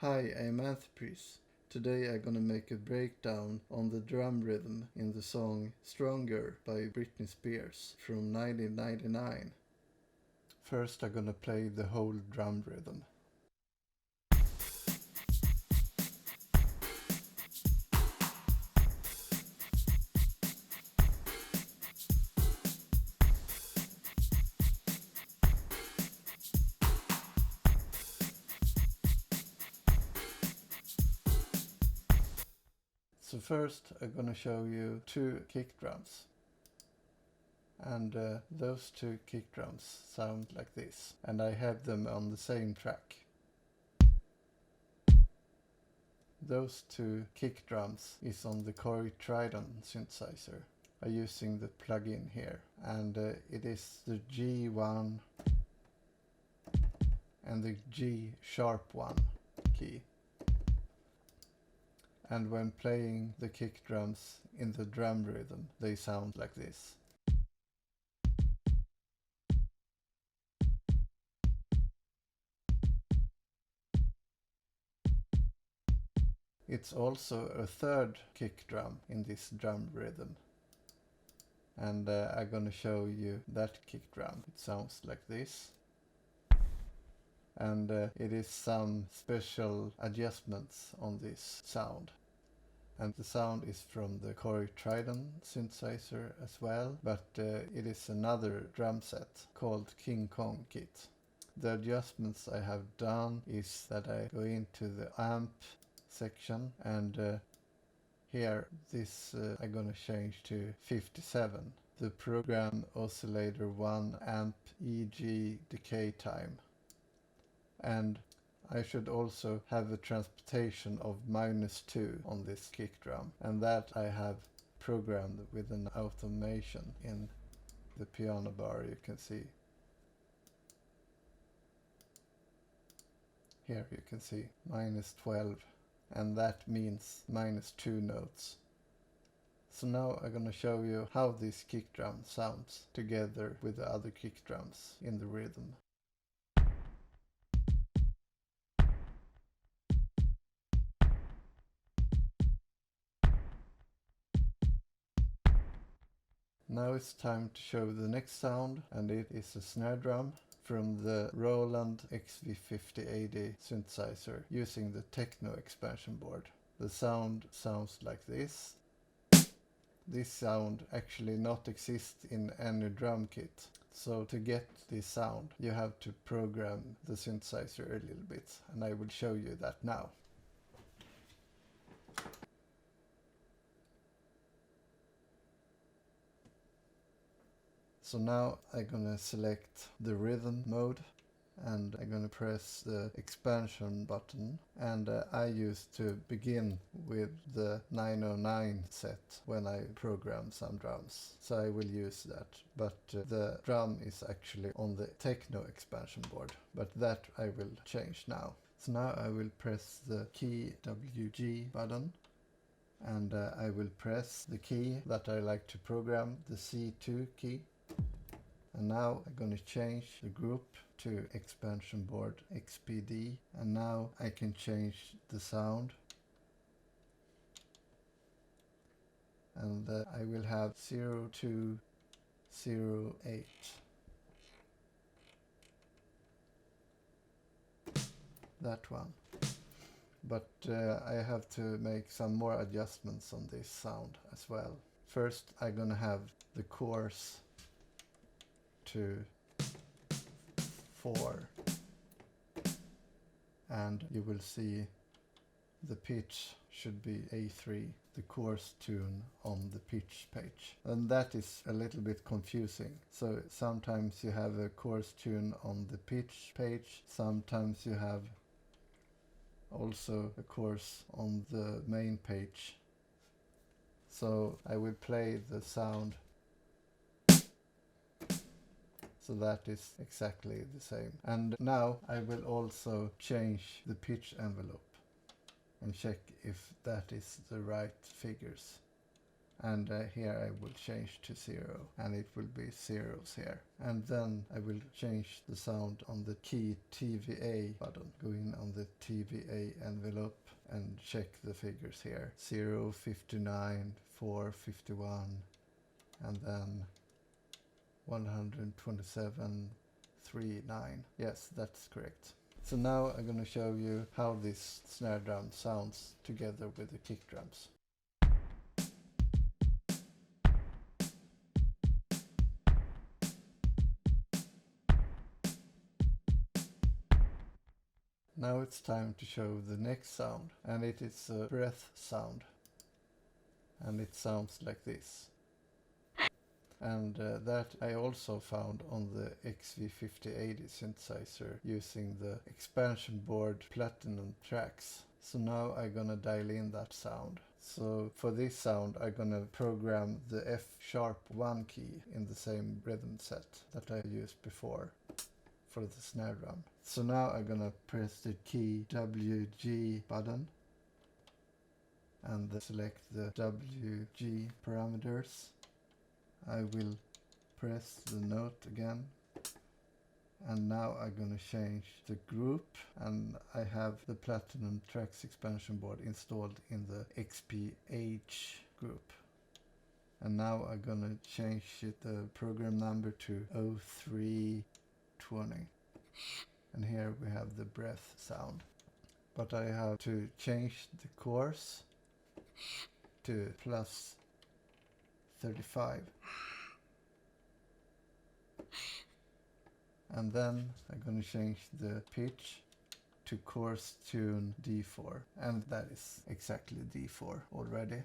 Hi, I'm Anthepriz. Today I'm gonna make a breakdown on the drum rhythm in the song Stronger by Britney Spears from 1999. First I'm gonna play the whole drum rhythm. So first I'm gonna show you two kick drums. And those two kick drums sound like this. And I have them on the same track. Those two kick drums is on the Corey Trident synthesizer. I'm using the plugin here. And it is the G1 and the G sharp 1 key. And when playing the kick drums in the drum rhythm, they sound like this. It's also a third kick drum in this drum rhythm. And I'm gonna show you that kick drum. It sounds like this. And it is some special adjustments on this sound. And the sound is from the Corey Trident synthesizer as well, but it is another drum set called King Kong kit. The adjustments I have done is that I go into the amp section and here this I'm gonna change to 57. The program oscillator 1 amp EG decay time. And I should also have a transportation of -2 on this kick drum, and that I have programmed with an automation in the piano bar. You can see here, you can see -12, and that means -2 notes. So now I'm gonna show you how this kick drum sounds together with the other kick drums in the rhythm. Now it's time to show the next sound, and it is a snare drum from the Roland XV5080 synthesizer using the techno expansion board. The sound sounds like this. This sound actually not exist in any drum kit. So to get this sound you have to program the synthesizer a little bit, and I will show you that now. So now I'm gonna select the rhythm mode and I'm gonna press the expansion button, and I used to begin with the 909 set when I program some drums, so I will use that, but the drum is actually on the techno expansion board, but that I will change now. So now I will press the key WG button, and I will press the key that I like to program, the C2 key. And now I'm going to change the group to expansion board XPD, and now I can change the sound, and I will have 0208. That one. But I have to make some more adjustments on this sound as well. First I'm gonna have the chorus to 4, and you will see the pitch should be A3, the chorus tune on the pitch page, and that is a little bit confusing. So sometimes you have a chorus tune on the pitch page, sometimes you have also a chorus on the main page. So I will play the sound so that is exactly the same. And now I will also change the pitch envelope and check if that is the right figures. and here I will change to 0, and it will be zeros here. And then I will change the sound on the key TVA button. Go in on the TVA envelope and check the figures here. 0, 59, 4, 51, and then 127, 3, 9. Yes, that's correct. So now I'm going to show you how this snare drum sounds together with the kick drums. Now it's time to show the next sound, and it is a breath sound, and it sounds like this. And that I also found on the XV5080 synthesizer using the expansion board Platinum tracks. So now I'm gonna dial in that sound. So for this sound I'm gonna program the F#1 key in the same rhythm set that I used before for the snare drum. So now I'm gonna press the key WG button and select the WG parameters. I will press the note again, and now I'm gonna change the group, and I have the Platinum Tracks expansion board installed in the XPH group. And now I'm gonna change the program number to 0320. And here we have the breath sound. But I have to change the course to plus 35. And then I'm going to change the pitch to course tune D4, and that is exactly D4 already.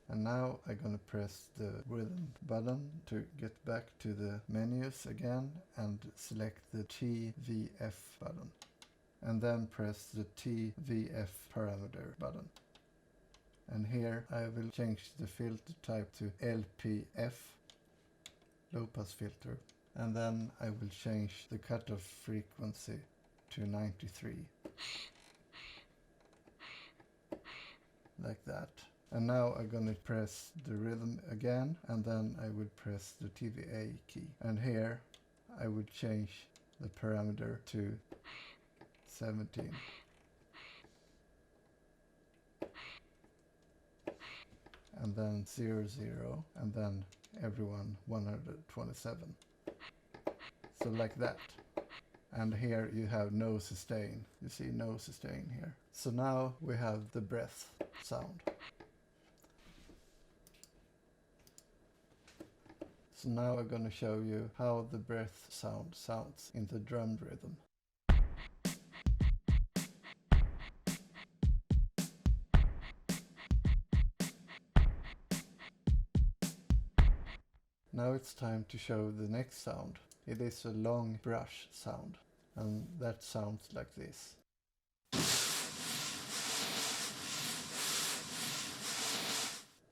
And now I'm going to press the rhythm button to get back to the menus again and select the TVF button, and then press the TVF parameter button. And here I will change the filter type to LPF, low pass filter, and then I will change the cutoff frequency to 93, like that. And now I'm gonna press the rhythm again, and then I will press the TVA key, and here I will change the parameter to 17. And then 0, 0, and then everyone 127. So like that. And here you have no sustain. You see no sustain here. So now we have the breath sound. So now I'm gonna show you how the breath sound sounds in the drum rhythm. Now it's time to show the next sound. It is a long brush sound, and that sounds like this.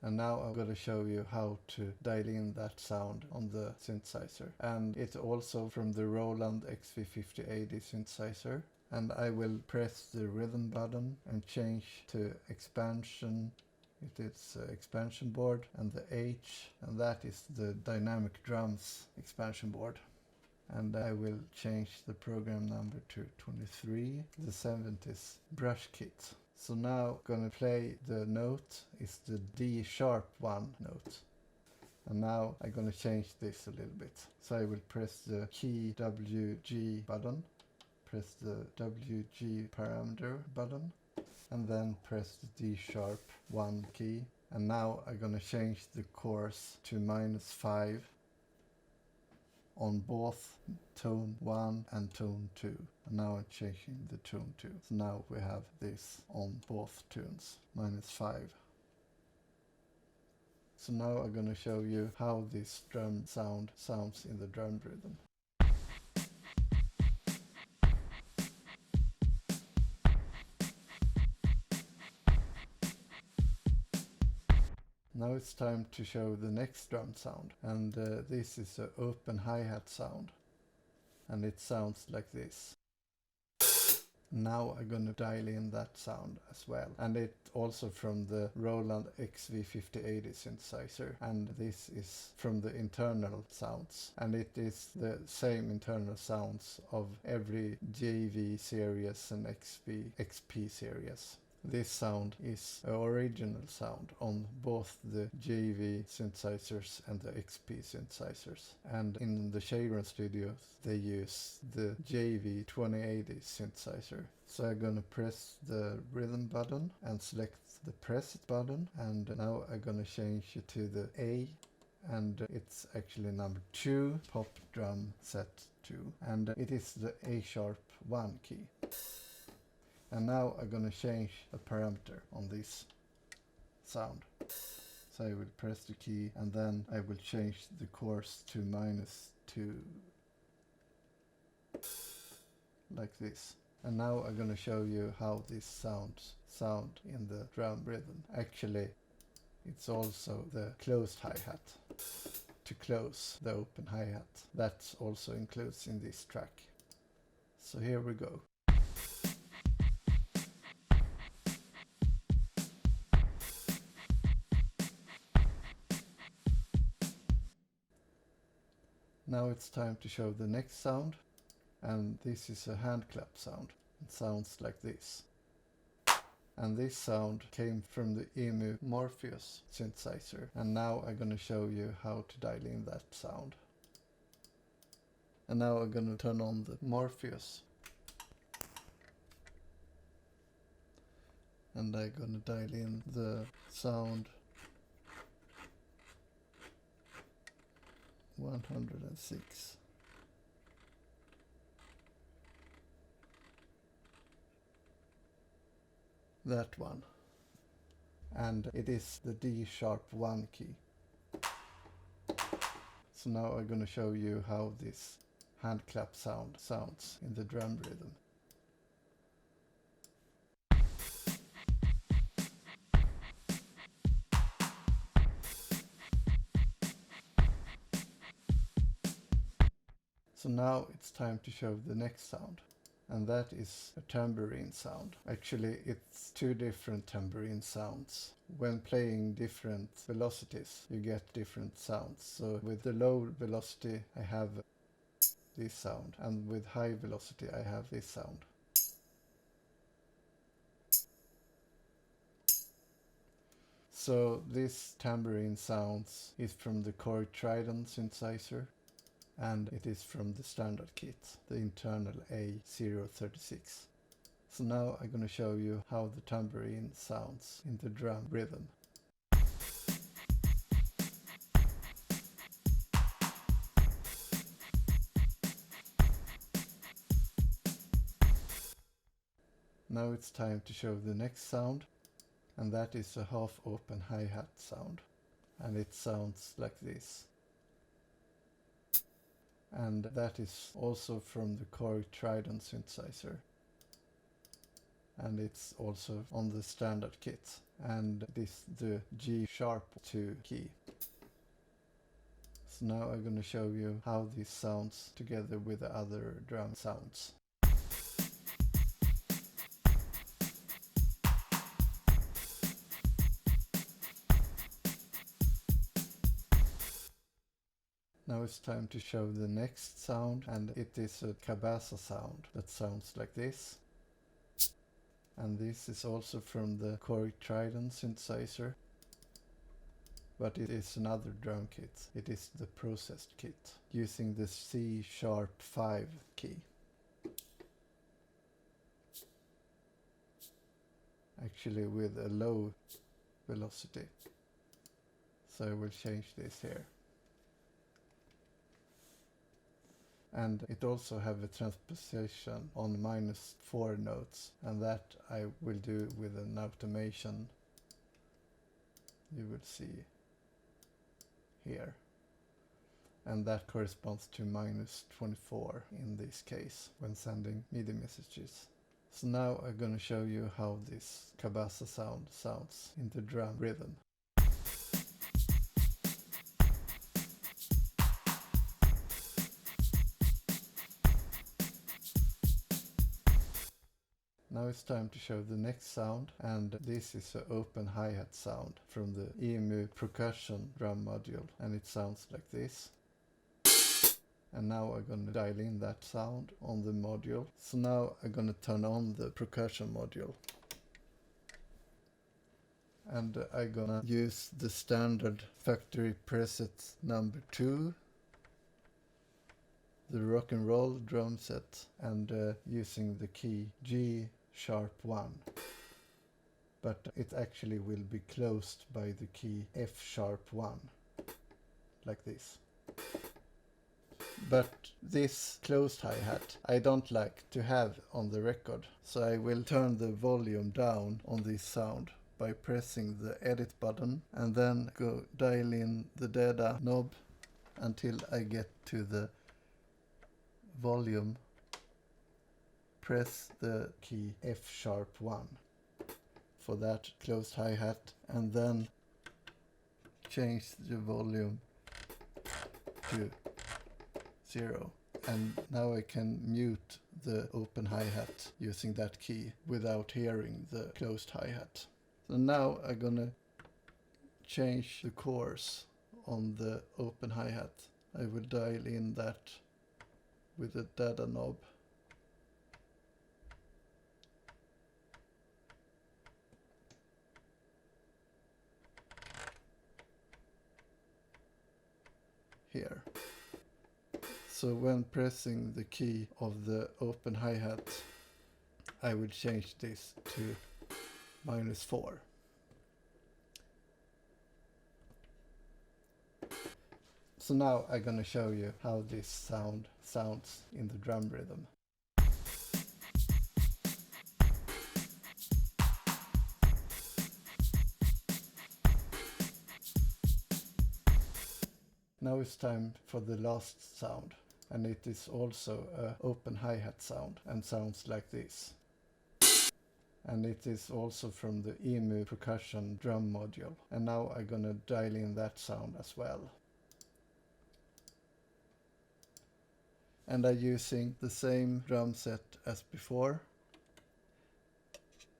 And now I'm going to show you how to dial in that sound on the synthesizer. And it's also from the Roland XV5080 synthesizer. And I will press the rhythm button and change to expansion. It is expansion board, and the H, and that is the dynamic drums expansion board. And I will change the program number to 23, the 70s brush kit. So now gonna play the note is the D#1 note. And now I'm gonna change this a little bit. So I will press the key WG button, press the WG parameter button, and then press the D#1 key. And now I'm gonna change the course to -5 on both tone 1 and tone 2. And now I'm changing the tone 2. So now we have this on both tunes, -5. So now I'm gonna show you how this drum sound sounds in the drum rhythm. Now it's time to show the next drum sound, and this is an open hi-hat sound, and it sounds like this. Now I'm gonna dial in that sound as well. And it also from the Roland XV5080 synthesizer. And this is from the internal sounds. And it is the same internal sounds of every JV series and XP series. This sound is an original sound on both the JV synthesizers and the XP synthesizers. And in the Sharon studios, they use the JV 2080 synthesizer. So I'm gonna press the rhythm button and select the press button. And now I'm gonna change it to the A. And it's actually number 2, pop drum set 2. And it is the A sharp 1 key. And now I'm gonna change a parameter on this sound. So I will press the key and then I will change the course to -2. Like this. And now I'm gonna show you how this sound in the drum rhythm. Actually, it's also the closed hi-hat. To close the open hi-hat. That also includes in this track. So here we go. Now it's time to show the next sound, and this is a hand clap sound. It sounds like this. And this sound came from the EMU Morpheus synthesizer, and now I'm gonna show you how to dial in that sound. And now I'm gonna turn on the Morpheus. And I'm gonna dial in the sound 106. That one. And it is the D sharp 1 key. So now I'm gonna show you how this hand clap sound sounds in the drum rhythm. So now it's time to show the next sound, and that is a tambourine sound. Actually, it's 2 different tambourine sounds. When playing different velocities, you get different sounds. So with the low velocity, I have this sound, and with high velocity, I have this sound. So this tambourine sounds is from the Korg Trident synthesizer. And it is from the standard kit, the internal A036. So now I'm gonna show you how the tambourine sounds in the drum rhythm. Now it's time to show the next sound, and that is a half open hi-hat sound. And it sounds like this. And that is also from the Korg Trident synthesizer. And it's also on the standard kit. And it is the G sharp 2 key. So now I'm gonna show you how this sounds together with the other drum sounds. Now it's time to show the next sound, and it is a Cabasa sound that sounds like this. And this is also from the Korg Trident synthesizer. But it is another drum kit. It is the processed kit, using the C sharp 5 key. Actually with a low velocity. So I will change this here. And it also have a transposition on -4 notes, and that I will do with an automation. You will see here. And that corresponds to -24 in this case when sending MIDI messages. So now I'm gonna show you how this Cabasa sound sounds in the drum rhythm. Now it's time to show the next sound, and this is an open hi-hat sound from the EMU percussion drum module, and it sounds like this. And now I'm gonna dial in that sound on the module. So now I'm gonna turn on the percussion module. And I'm gonna use the standard factory preset number 2, the rock and roll drum set, and using the key G#1. But it actually will be closed by the key F#1, like this. But this closed hi-hat I don't like to have on the record, so I will turn the volume down on this sound by pressing the edit button and then go dial in the data knob until I get to the volume. Press the key F#1 for that closed hi-hat, and then change the volume to 0. And now I can mute the open hi-hat using that key without hearing the closed hi-hat. So now I'm gonna change the course on the open hi-hat. I will dial in that with the data knob. Here. So when pressing the key of the open hi-hat, I will change this to -4. So now I'm gonna show you how this sound sounds in the drum rhythm. Now it's time for the last sound, and it is also an open hi-hat sound and sounds like this. And it is also from the EMU percussion drum module, and now I'm gonna dial in that sound as well. And I'm using the same drum set as before,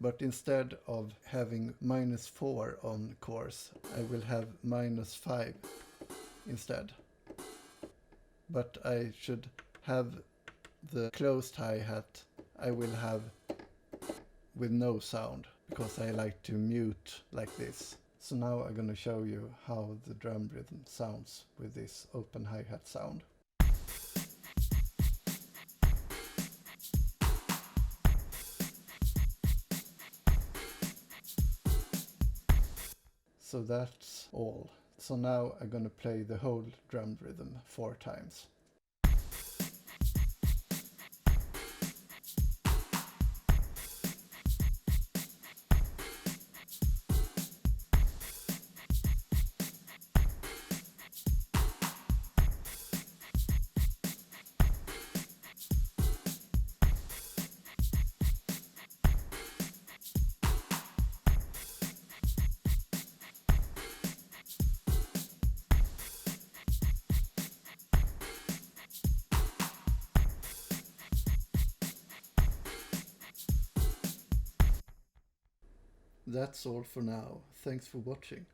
but instead of having -4 on course, I will have -5 instead. But I should have the closed hi-hat I will have with no sound, because I like to mute like this. So now I'm gonna show you how the drum rhythm sounds with this open hi-hat sound. So that's all. So now I'm gonna play the whole drum rhythm 4 times. That's all for now. Thanks for watching.